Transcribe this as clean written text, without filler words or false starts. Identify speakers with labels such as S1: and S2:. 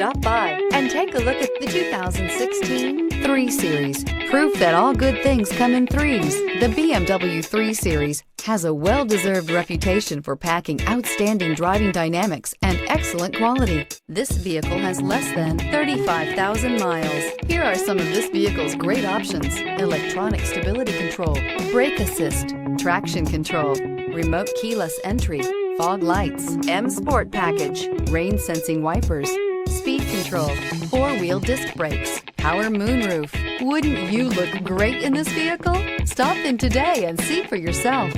S1: Stop by and take a look at the 2016 3 Series. Proof that all good things come in threes. The BMW 3 Series has a well-deserved reputation for packing outstanding driving dynamics and excellent quality. This vehicle has less than 35,000 miles. Here are some of this vehicle's great options: electronic stability control, brake assist, traction control, remote keyless entry, fog lights, M Sport package, rain sensing wipers, speed control, 4-wheel disc brakes, power moonroof. Wouldn't you look great in this vehicle? Stop in today and see for yourself.